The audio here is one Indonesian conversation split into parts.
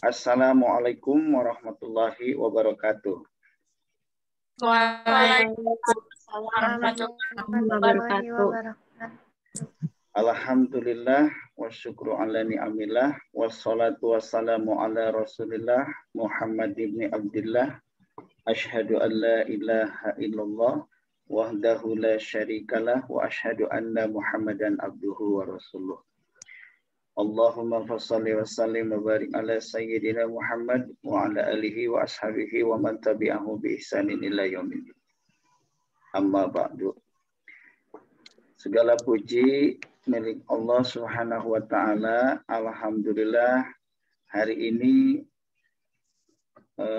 Assalamualaikum warahmatullahi wabarakatuh. Waalaikumsalam warahmatullahi wabarakatuh. Alhamdulillah wa syukru ala ni'amillah wassalatu wassalamu ala rasulillah Muhammad ibn Abdillah asyhadu an la ilaha illallah wahdahu la syarikalah wa asyhadu anna Muhammadan abduhu wa rasuluh. Allahumma fassalli wa sallim wa barik ala sayyidina Muhammad wa ala alihi wa ashabihi wa man tabi'ahu bi ihsanin ila yaumil. Amma ba'du. Segala puji milik Allah Subhanahu wa taala. Alhamdulillah hari ini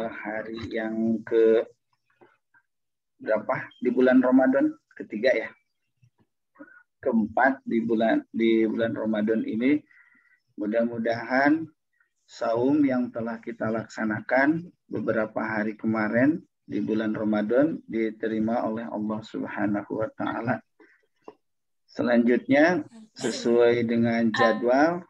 hari yang ke berapa di bulan Ramadan? Ketiga ya. Keempat di bulan Ramadan ini. Mudah-mudahan saum yang telah kita laksanakan beberapa hari kemarin di bulan Ramadan diterima oleh Allah Subhanahu wa taala. Selanjutnya, sesuai dengan jadwal,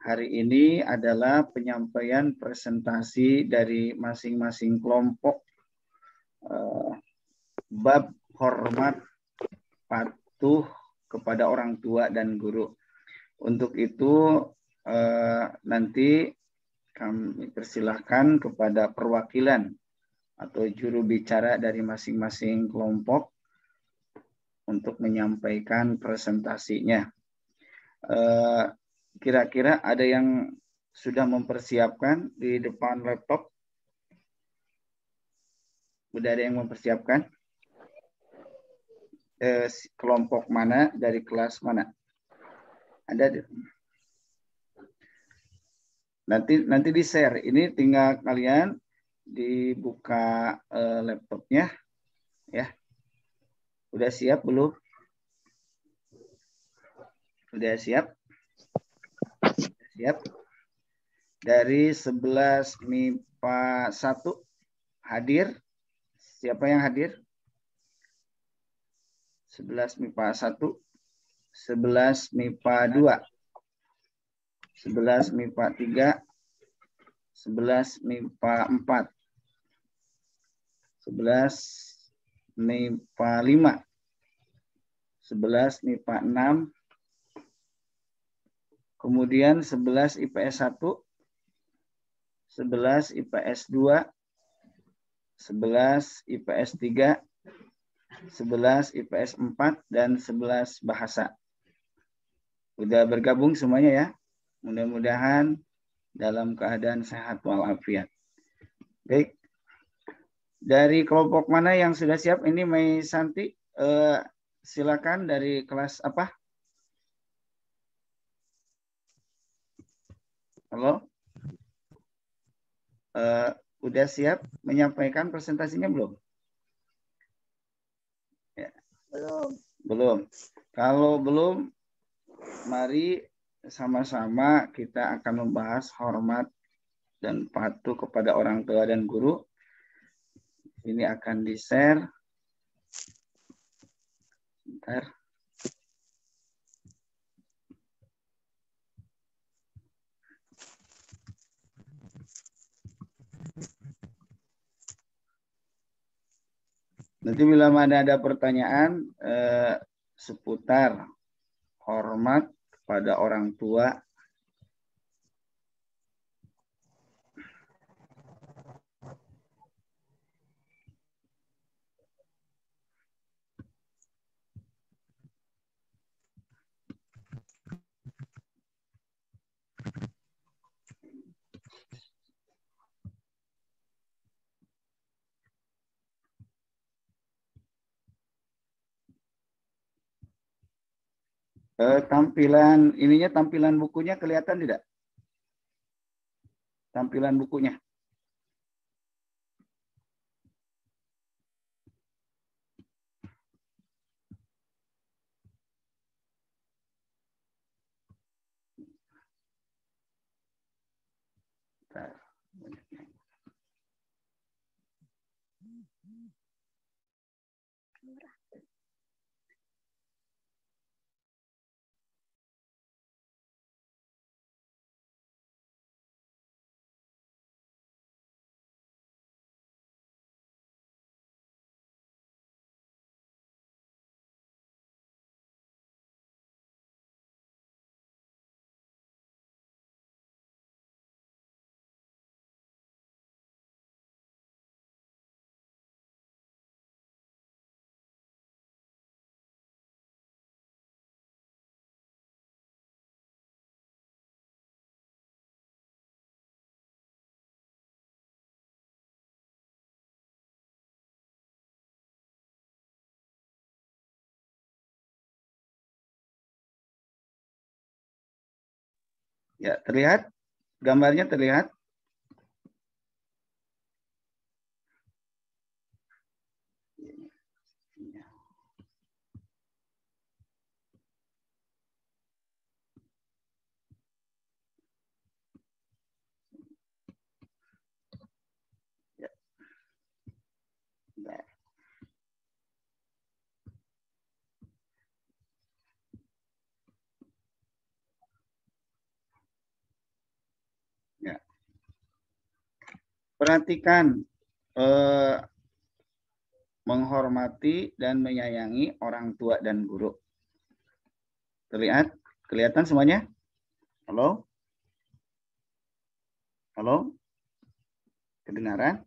hari ini adalah penyampaian presentasi dari masing-masing kelompok bab hormat patuh kepada orang tua dan guru. Untuk itu nanti kami persilahkan kepada perwakilan atau juru bicara dari masing-masing kelompok untuk menyampaikan presentasinya. Kira-kira ada yang sudah mempersiapkan di depan laptop? Sudah ada yang mempersiapkan? Kelompok mana, dari kelas mana? Ada. Nanti di-share. Ini tinggal kalian dibuka laptopnya, ya. Udah siap belum? Udah siap? Siap. Dari 11 MIPA 1 hadir. Siapa yang hadir? 11 MIPA 1. 11 MIPA 2. 11 MIPA 3. 11 MIPA 4. 11 MIPA 5. 11 MIPA 6. Kemudian 11 IPS 1. 11 IPS 2. 11 IPS 3. 11 IPS 4 dan 11 bahasa. Udah bergabung semuanya ya. Mudah-mudahan dalam keadaan sehat walafiat. Baik. Dari kelompok mana yang sudah siap? Ini Mei Santi. Silakan dari kelas apa? Halo? Udah siap menyampaikan presentasinya belum? Ya. Belum. Kalau belum, mari sama-sama kita akan membahas hormat dan patuh kepada orang tua dan guru. Ini akan di-share. Bentar. Nanti bila mana ada pertanyaan seputar hormat kepada orang tua, tampilan bukunya kelihatan tidak? Tampilan bukunya. Ya, terlihat? Gambarnya terlihat? Ya. Nah. Ya. Perhatikan menghormati dan menyayangi orang tua dan guru. Terlihat? Kelihatan semuanya? Halo? Halo? Kedengaran?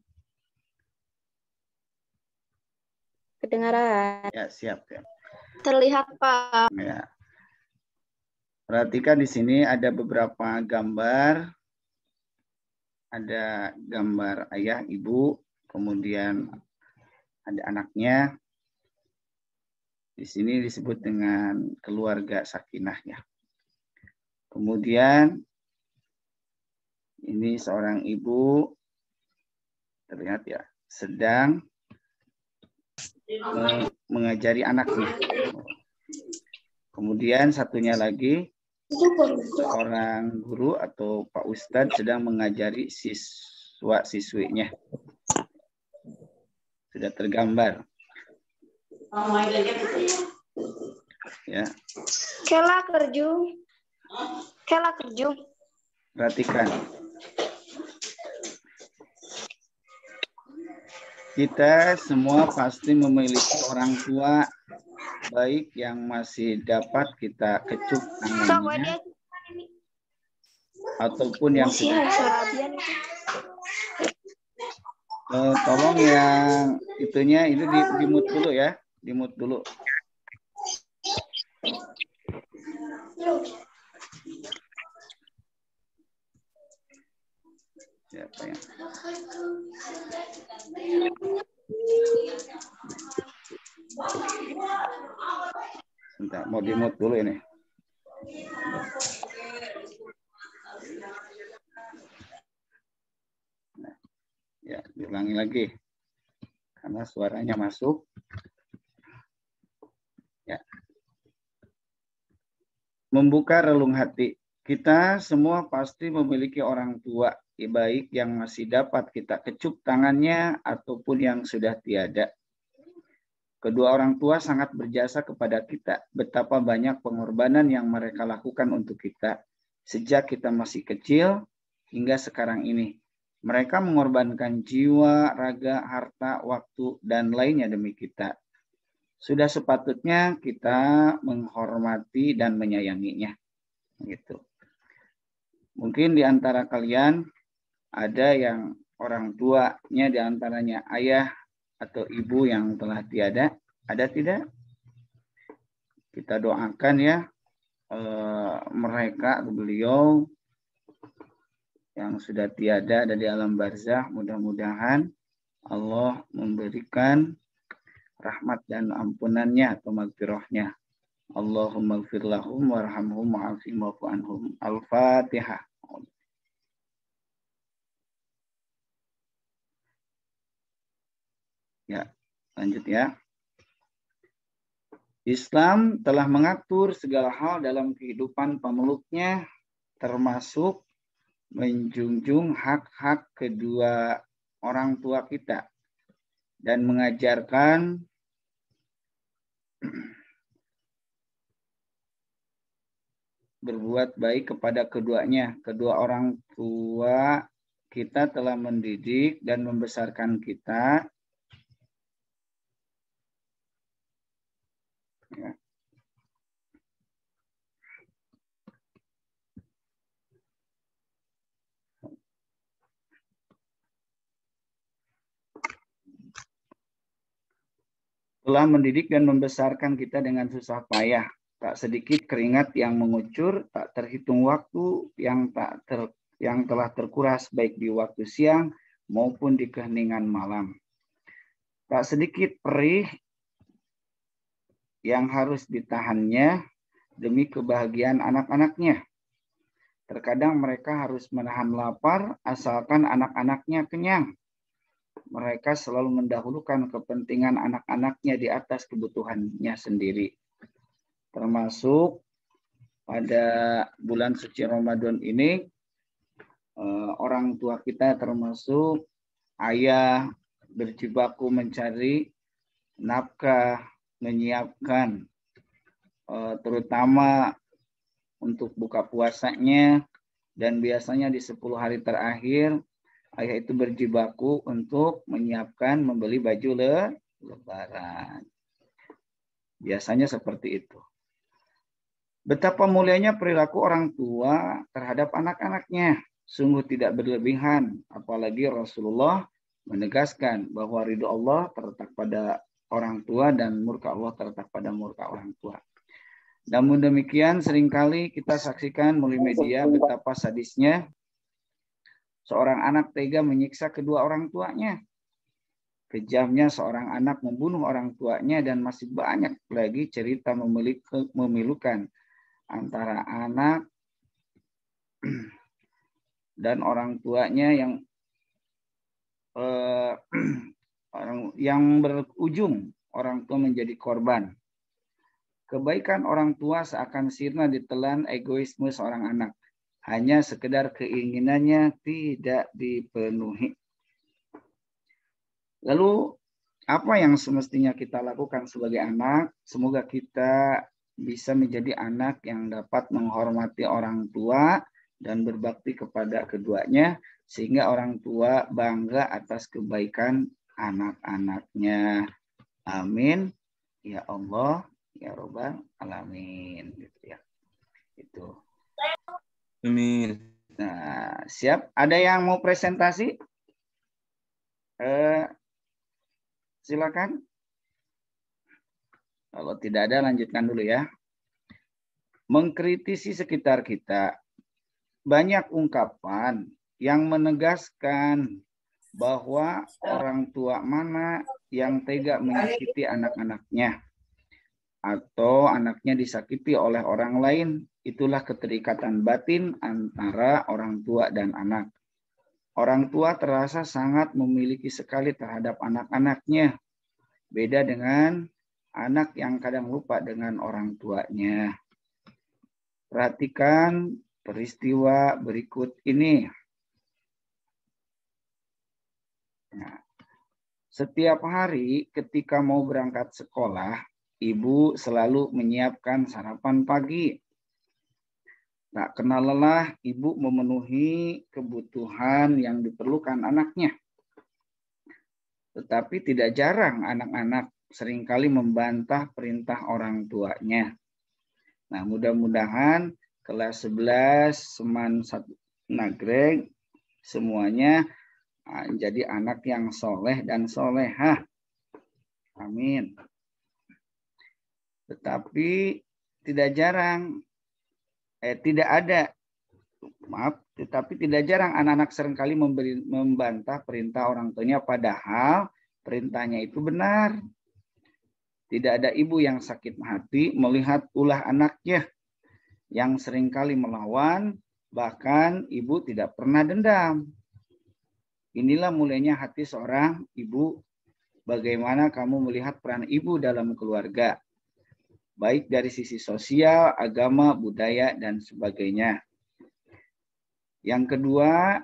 Kedengaran. Ya, siap. Ya. Terlihat, Pak. Ya. Perhatikan di sini ada beberapa gambar. Ada gambar ayah, ibu, kemudian ada anaknya. Di sini disebut dengan keluarga sakinah ya. Kemudian ini seorang ibu terlihat ya sedang mengajari anaknya. Kemudian satunya lagi seorang guru atau Pak Ustadz sedang mengajari siswa-siswinya. Sudah tergambar. Ya. Kela kerju. Perhatikan. Kita semua pasti memiliki orang tua baik yang masih dapat kita kecup tangannya ataupun yang sudah. Tolong yang itunya itu di mute dulu ya, di mute dulu. Siapa yang? Bentar, mau di mute dulu ini. Nah, ya, diulangi lagi. Karena suaranya masuk. Ya. Membuka relung hati. Kita semua pasti memiliki orang tua baik yang masih dapat kita kecup tangannya ataupun yang sudah tiada. Kedua orang tua sangat berjasa kepada kita. Betapa banyak pengorbanan yang mereka lakukan untuk kita. Sejak kita masih kecil hingga sekarang ini. Mereka mengorbankan jiwa, raga, harta, waktu, dan lainnya demi kita. Sudah sepatutnya kita menghormati dan menyayanginya. Gitu. Mungkin di antara kalian ada yang orang tuanya di antaranya ayah atau ibu yang telah tiada, ada tidak? Kita doakan ya mereka, beliau yang sudah tiada ada di alam barzah, mudah-mudahan Allah memberikan rahmat dan ampunannya atau maghfirahnya. Allahumma ighfir lahum warhamhum wa'afihim wa'fu anhum. Al-Fatihah. Ya, lanjut ya. Islam telah mengatur segala hal dalam kehidupan pemeluknya, termasuk menjunjung hak-hak kedua orang tua kita dan mengajarkan berbuat baik kepada keduanya. Kedua orang tua kita telah mendidik dan membesarkan kita. Ya. Telah mendidik dan membesarkan kita dengan susah payah. Tak sedikit keringat yang mengucur, tak terhitung waktu yang telah terkuras baik di waktu siang maupun di keheningan malam. Tak sedikit perih yang harus ditahannya demi kebahagiaan anak-anaknya. Terkadang mereka harus menahan lapar asalkan anak-anaknya kenyang. Mereka selalu mendahulukan kepentingan anak-anaknya di atas kebutuhannya sendiri. Termasuk pada bulan suci Ramadan ini, orang tua kita termasuk ayah berjibaku mencari nafkah, menyiapkan terutama untuk buka puasanya, dan biasanya di 10 hari terakhir ayah itu berjibaku untuk menyiapkan membeli baju lebaran. Biasanya seperti itu. Betapa mulianya perilaku orang tua terhadap anak-anaknya. Sungguh tidak berlebihan, apalagi Rasulullah menegaskan bahwa ridho Allah terletak pada orang tua dan murka Allah terletak pada murka orang tua. Namun demikian seringkali kita saksikan melalui media betapa sadisnya seorang anak tega menyiksa kedua orang tuanya. Kejamnya seorang anak membunuh orang tuanya, dan masih banyak lagi cerita memilukan antara anak dan orang tuanya yang berujung orang tua menjadi korban. Kebaikan orang tua seakan sirna ditelan egoisme seorang anak. Hanya sekedar keinginannya tidak dipenuhi. Lalu apa yang semestinya kita lakukan sebagai anak? Semoga kita bisa menjadi anak yang dapat menghormati orang tua dan berbakti kepada keduanya, sehingga orang tua bangga atas kebaikan anak-anaknya. Amin. Ya Allah. Ya Rabbal Alamin, gitu ya. Itu. Amin. Nah, siap? Ada yang mau presentasi? Silakan. Kalau tidak ada, lanjutkan dulu ya. Mengkritisi sekitar kita. Banyak ungkapan yang menegaskan bahwa orang tua mana yang tega menyakiti anak-anaknya, atau anaknya disakiti oleh orang lain. Itulah keterikatan batin antara orang tua dan anak. Orang tua terasa sangat memiliki sekali terhadap anak-anaknya. Beda dengan anak yang kadang lupa dengan orang tuanya. Perhatikan peristiwa berikut ini. Nah, setiap hari ketika mau berangkat sekolah, ibu selalu menyiapkan sarapan pagi. Tak kenal lelah, ibu memenuhi kebutuhan yang diperlukan anaknya. Tetapi tidak jarang anak-anak seringkali membantah perintah orang tuanya. Nah, mudah-mudahan kelas 11 Seman 1 Nagreg semuanya jadi anak yang soleh dan solehah. Amin. Tetapi tidak jarang anak-anak seringkali membantah perintah orang tuanya, padahal perintahnya itu benar. Tidak ada ibu yang sakit hati melihat ulah anaknya yang seringkali melawan, bahkan ibu tidak pernah dendam. Inilah mulianya hati seorang ibu. Bagaimana kamu melihat peran ibu dalam keluarga, baik dari sisi sosial, agama, budaya, dan sebagainya. Yang kedua,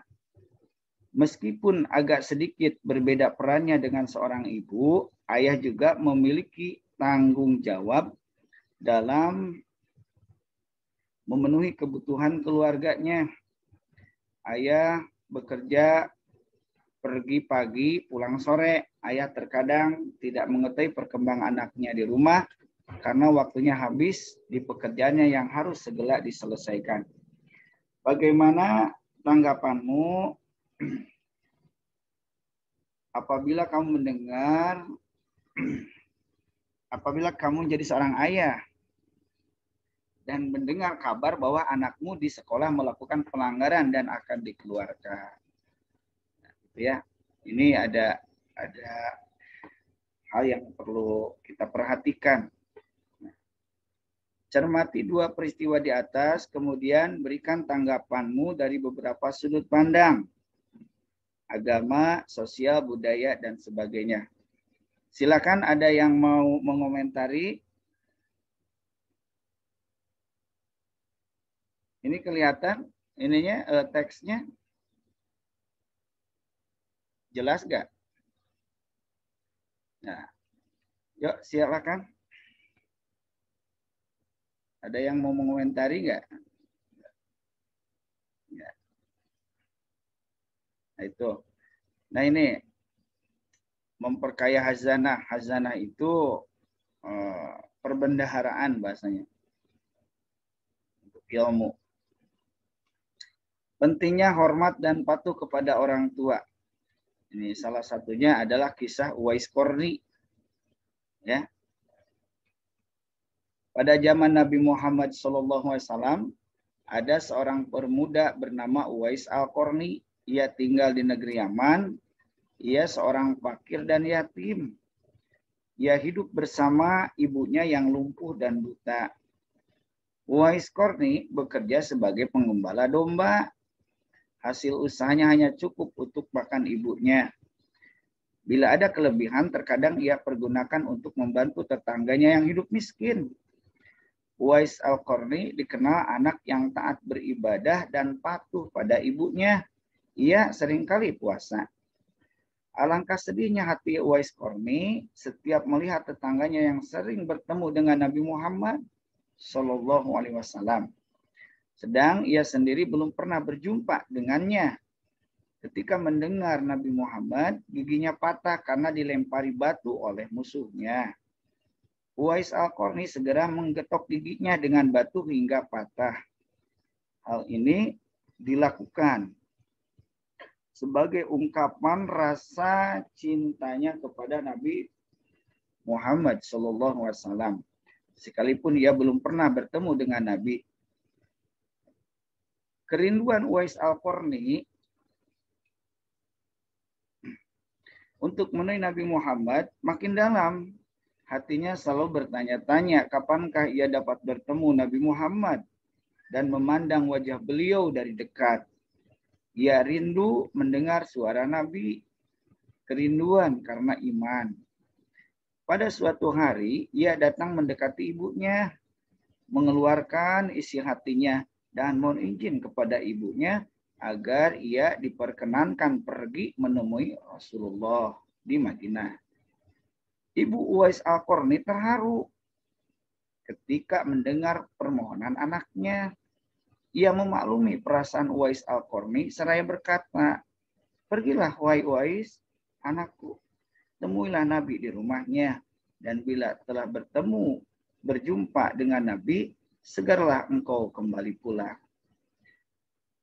meskipun agak sedikit berbeda perannya dengan seorang ibu, ayah juga memiliki tanggung jawab dalam memenuhi kebutuhan keluarganya. Ayah bekerja pergi pagi, pulang sore. Ayah terkadang tidak mengetahui perkembangan anaknya di rumah karena waktunya habis di pekerjaannya yang harus segera diselesaikan. Bagaimana tanggapanmu apabila kamu menjadi seorang ayah dan mendengar kabar bahwa anakmu di sekolah melakukan pelanggaran dan akan dikeluarkan? Nah, gitu ya. Ini ada hal yang perlu kita perhatikan. Cermati dua peristiwa di atas, kemudian berikan tanggapanmu dari beberapa sudut pandang. Agama, sosial, budaya, dan sebagainya. Silakan ada yang mau mengomentari. Ini kelihatan ininya teksnya. Jelas nggak? Nah, yuk silakan. Ada yang mau mengomentari nggak? Ya. Nah, itu. Nah ini memperkaya hazanah. Hazanah itu perbendaharaan bahasanya. Untuk ilmu. Pentingnya hormat dan patuh kepada orang tua. Ini salah satunya adalah kisah Uwais Qarni. Ya. Pada zaman Nabi Muhammad SAW, ada seorang pemuda bernama Uwais Al-Qarni. Ia tinggal di negeri Yaman. Ia seorang fakir dan yatim. Ia hidup bersama ibunya yang lumpuh dan buta. Uwais Qarni bekerja sebagai penggembala domba. Hasil usahanya hanya cukup untuk makan ibunya. Bila ada kelebihan, terkadang ia pergunakan untuk membantu tetangganya yang hidup miskin. Uwais Al-Qarni dikenal anak yang taat beribadah dan patuh pada ibunya. Ia seringkali puasa. Alangkah sedihnya hati Uwais Qarni setiap melihat tetangganya yang sering bertemu dengan Nabi Muhammad SAW. Sedang ia sendiri belum pernah berjumpa dengannya. Ketika mendengar Nabi Muhammad, giginya patah karena dilempari batu oleh musuhnya. Uwais Al-Qarni segera menggetok giginya dengan batu hingga patah. Hal ini dilakukan sebagai ungkapan rasa cintanya kepada Nabi Muhammad SAW. Sekalipun ia belum pernah bertemu dengan Nabi. Kerinduan Uwais Al-Qarni untuk menemui Nabi Muhammad makin dalam. Hatinya selalu bertanya-tanya kapankah ia dapat bertemu Nabi Muhammad dan memandang wajah beliau dari dekat. Ia rindu mendengar suara Nabi, kerinduan karena iman. Pada suatu hari, ia datang mendekati ibunya, mengeluarkan isi hatinya, dan mohon izin kepada ibunya agar ia diperkenankan pergi menemui Rasulullah di Madinah. Ibu Uwais Al-Qarni terharu ketika mendengar permohonan anaknya. Ia memaklumi perasaan Uwais Al-Qarni seraya berkata, "Pergilah wahai Uwais, anakku, temuilah Nabi di rumahnya, dan bila telah berjumpa dengan Nabi, segeralah engkau kembali pulang."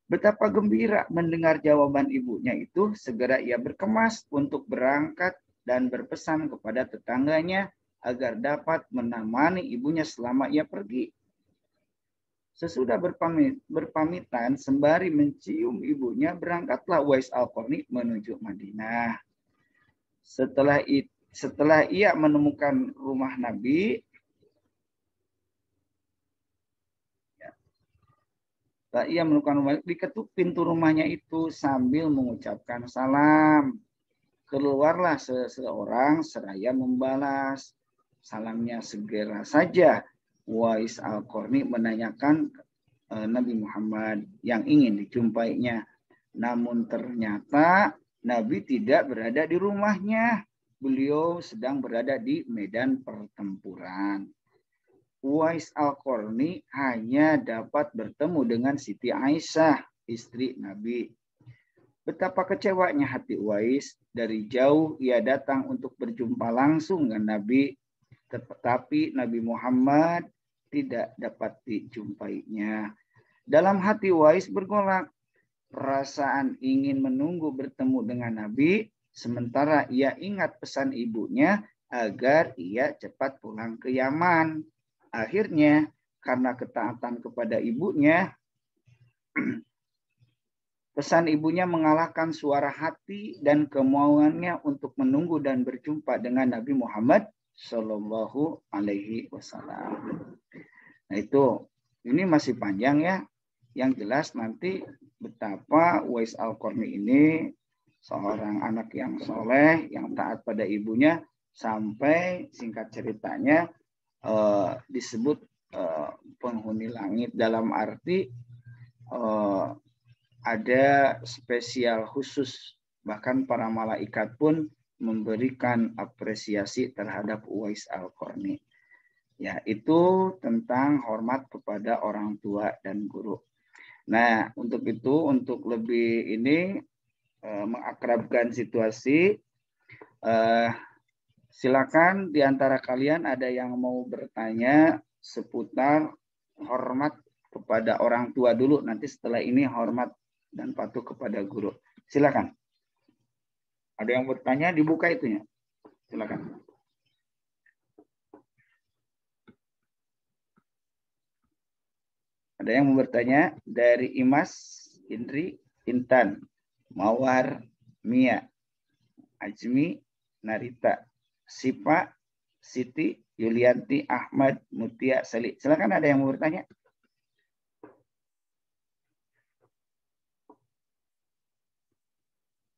Betapa gembira mendengar jawaban ibunya itu, segera ia berkemas untuk berangkat dan berpesan kepada tetangganya agar dapat menemani ibunya selama ia pergi. Sesudah berpamitan sembari mencium ibunya, berangkatlah Uwais Al-Qarni menuju Madinah. Setelah ia menemukan rumah Nabi, diketuk pintu rumahnya itu sambil mengucapkan salam. Keluarlah seseorang seraya membalas salamnya. Segera saja Uwais Al-Qarni menanyakan Nabi Muhammad yang ingin dijumpainya. Namun ternyata Nabi tidak berada di rumahnya. Beliau sedang berada di medan pertempuran. Uwais Al-Qarni hanya dapat bertemu dengan Siti Aisyah, istri Nabi. Betapa kecewanya hati Uwais. Dari jauh ia datang untuk berjumpa langsung dengan Nabi, tetapi Nabi Muhammad tidak dapat dijumpainya. Dalam hati Uwais bergolak perasaan ingin menunggu bertemu dengan Nabi, sementara ia ingat pesan ibunya agar ia cepat pulang ke Yaman. Akhirnya, karena ketaatan kepada ibunya, pesan ibunya mengalahkan suara hati dan kemauannya untuk menunggu dan berjumpa dengan Nabi Muhammad Shallallahu Alaihi Wasallam. Nah itu, ini masih panjang ya. Yang jelas nanti betapa Uwais Al-Qarni ini seorang anak yang soleh, yang taat pada ibunya, sampai singkat ceritanya disebut penghuni langit, dalam arti ada spesial khusus. Bahkan para malaikat pun memberikan apresiasi terhadap Uwais Al-Qarni. Ya, itu tentang hormat kepada orang tua dan guru. Nah, untuk itu, untuk lebih ini mengakrabkan situasi, silakan di antara kalian ada yang mau bertanya seputar hormat kepada orang tua dulu. Nanti setelah ini hormat dan patuh kepada guru. Silakan. Ada yang bertanya, dibuka itunya. Silakan. Ada yang mau bertanya dari Imas, Indri, Intan, Mawar, Mia, Ajmi, Narita, Sipa, Siti, Yulianti, Ahmad, Mutia, Sali. Silakan, ada yang mau bertanya.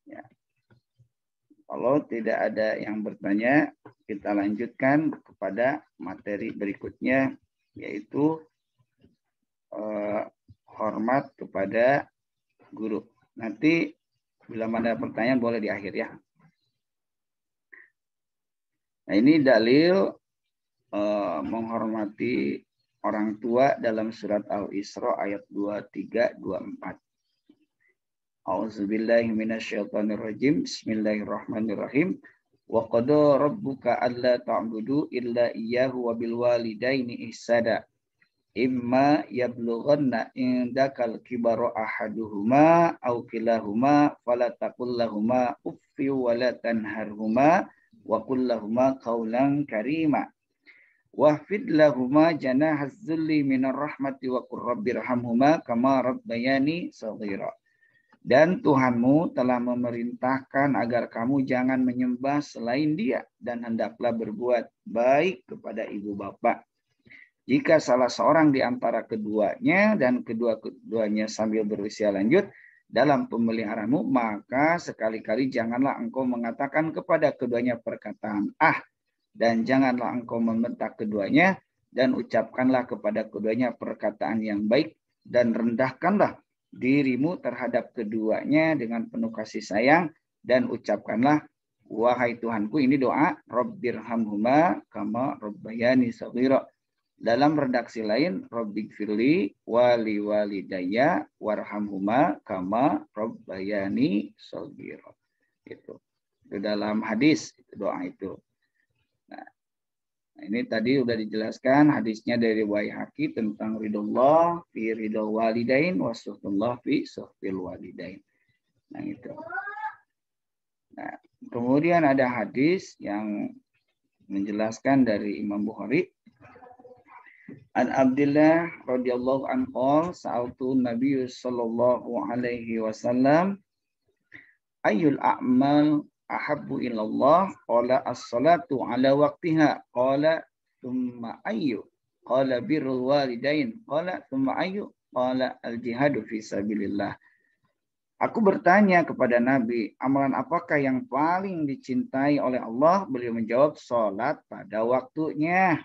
Ya. Kalau tidak ada yang bertanya, kita lanjutkan kepada materi berikutnya, yaitu hormat kepada guru. Nanti bila ada pertanyaan boleh di akhir ya. Nah, ini dalil menghormati orang tua dalam surat Al-Isra ayat 23-24. A'udzubillahi minasyaitonirrajim. Bismillahirrahmanirrahim. Wa qada rabbuka alla ta'budu illa iyyahu wa bil walidaini ihsana. Imma yablughanna indakal kibaru ahaduhuma aw kilahuma fala taqul lahumā uffi wa la tanharhumā wa qul lahumā qawlan karīmā wahfid lahumā janahaz dzulli minar rahmati wa qur rabbirhamhumā kamā rabbayani shaghīrā. Dan Tuhanmu telah memerintahkan agar kamu jangan menyembah selain Dia dan hendaklah berbuat baik kepada ibu bapa. Jika salah seorang di antara keduanya dan kedua-duanya sambil berusia lanjut dalam pemeliharaanmu, maka sekali-kali janganlah engkau mengatakan kepada keduanya perkataan dan janganlah engkau membentak keduanya, dan ucapkanlah kepada keduanya perkataan yang baik, dan rendahkanlah dirimu terhadap keduanya dengan penuh kasih sayang, dan ucapkanlah, wahai Tuhanku, ini doa, Rabbirhamhuma kama rabbayani shaghira. Dalam redaksi lain, Rabbighfirli wali walidayya warhamhuma kama rabbayani shaghira. Itu dalam hadis doa itu. Nah, ini tadi sudah dijelaskan hadisnya dari Baihaqi tentang ridullah fi ridul walidain wa suhtullah fi suhtil walidain. Nah, itu. Nah, kemudian ada hadis yang menjelaskan dari Imam Bukhari. An Abdullah radhiyallahu anhu sa'altu Nabi sallallahu alaihi wasallam ayyul a'mal ahabbu ilallah qala as-salatu ala waqtiha qala thumma ayyu qala birrul walidain qala thumma ayyu qala al-jihadu fi sabilillah. Aku bertanya kepada Nabi, amalan apakah yang paling dicintai oleh Allah? Beliau menjawab, salat pada waktunya.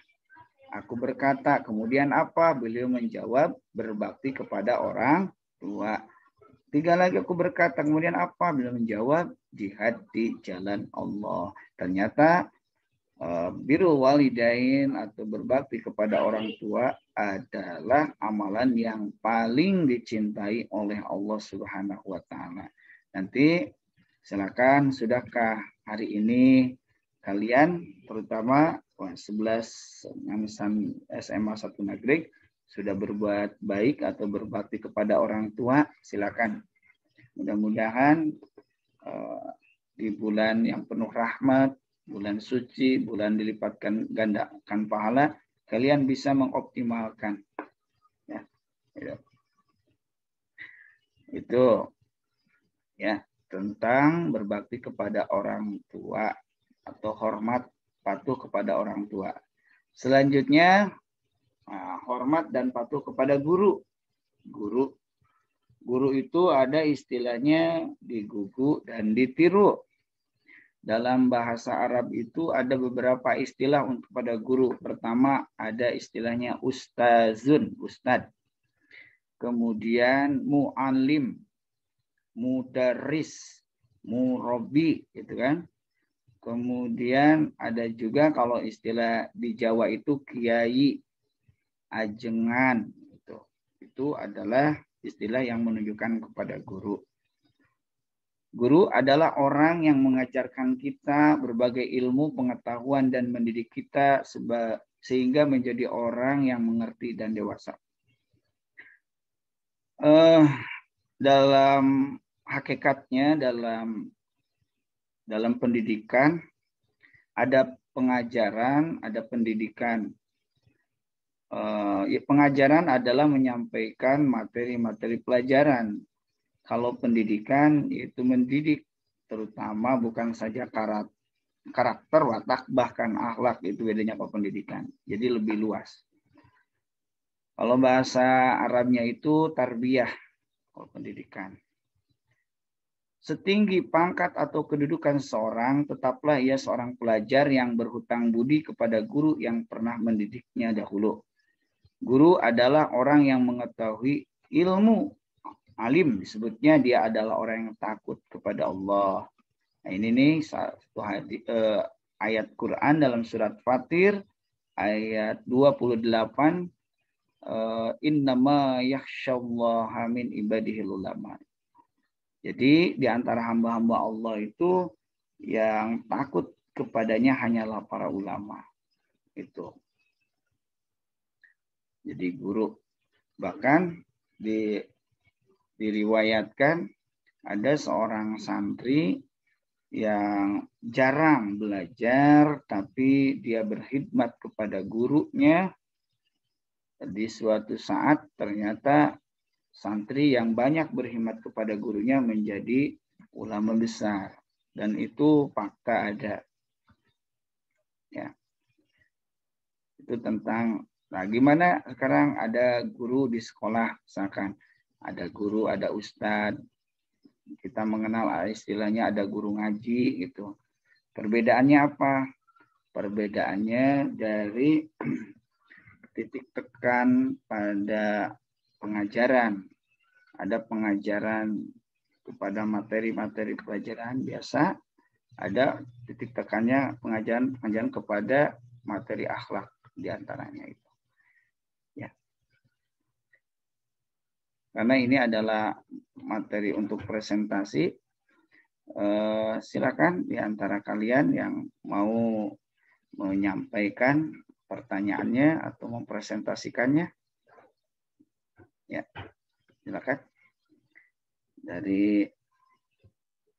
Aku berkata, kemudian apa? Beliau menjawab, berbakti kepada orang tua. 3 lagi aku berkata, kemudian apa? Beliau menjawab, jihad di jalan Allah. Ternyata birrul walidain atau berbakti kepada orang tua adalah amalan yang paling dicintai oleh Allah Subhanahu wa taala. Nanti silakan, sudahkah hari ini kalian terutama 11 SMA 1 Nagreg sudah berbuat baik atau berbakti kepada orang tua? Silakan. Mudah-mudahan di bulan yang penuh rahmat, bulan suci, bulan dilipatkan gandakan pahala, kalian bisa mengoptimalkan. Ya, itu ya tentang berbakti kepada orang tua atau hormat patuh kepada orang tua. Selanjutnya Nah, hormat dan patuh kepada guru. Guru itu ada istilahnya digugu dan ditiru. Dalam bahasa Arab itu ada beberapa istilah untuk pada guru. Pertama ada istilahnya ustazun, ustad. Kemudian mu'alim, mudarris, murabbi, gitu kan. Kemudian ada juga kalau istilah di Jawa itu kiai, ajengan. Itu adalah istilah yang menunjukkan kepada guru. Guru adalah orang yang mengajarkan kita berbagai ilmu, pengetahuan, dan mendidik kita sehingga menjadi orang yang mengerti dan dewasa. Dalam hakikatnya, dalam pendidikan, ada pengajaran, ada pendidikan. Pengajaran adalah menyampaikan materi-materi pelajaran. Kalau pendidikan itu mendidik, terutama bukan saja karakter, watak, bahkan akhlak, itu bedanya apa pendidikan. Jadi lebih luas. Kalau bahasa Arabnya itu tarbiyah, kalau pendidikan. Setinggi pangkat atau kedudukan seorang, tetaplah ia seorang pelajar yang berhutang budi kepada guru yang pernah mendidiknya dahulu. Guru adalah orang yang mengetahui ilmu. Alim disebutnya dia adalah orang yang takut kepada Allah. Nah, ini nih satu ayat Quran dalam surat Fatir ayat 28. Innama yakhsyallaha min ibadihil ulama. Jadi di antara hamba-hamba Allah itu yang takut kepadanya hanyalah para ulama. Itu. Jadi guru. Bahkan diriwayatkan ada seorang santri yang jarang belajar tapi dia berkhidmat kepada gurunya. Di suatu saat ternyata santri yang banyak berkhidmat kepada gurunya menjadi ulama besar, dan itu fakta ada. Ya. Itu tentang gimana sekarang ada guru di sekolah, misalkan ada guru, ada ustadz. Kita mengenal istilahnya ada guru ngaji gitu. Perbedaannya apa? Perbedaannya dari titik tekan pada pengajaran. Ada pengajaran kepada materi-materi pelajaran biasa, ada titik tekannya pengajaran kepada materi akhlak diantaranya itu. Karena ini adalah materi untuk presentasi, silakan di antara kalian yang mau menyampaikan pertanyaannya atau mempresentasikannya. Ya, silakan. Dari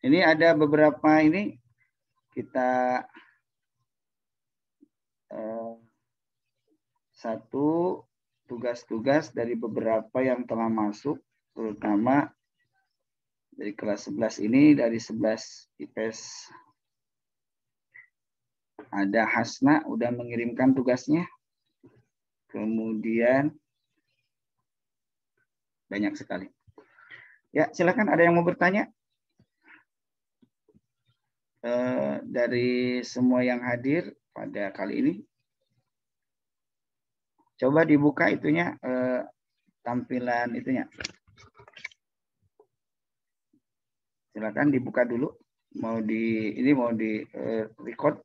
ini ada beberapa ini kita satu tugas-tugas dari beberapa yang telah masuk, terutama dari kelas 11 ini, dari 11 IPS. Ada Hasna udah mengirimkan tugasnya. Kemudian banyak sekali. Ya, silakan ada yang mau bertanya? Dari semua yang hadir pada kali ini. Coba dibuka itunya, tampilan itunya. Silakan dibuka dulu. Mau di record.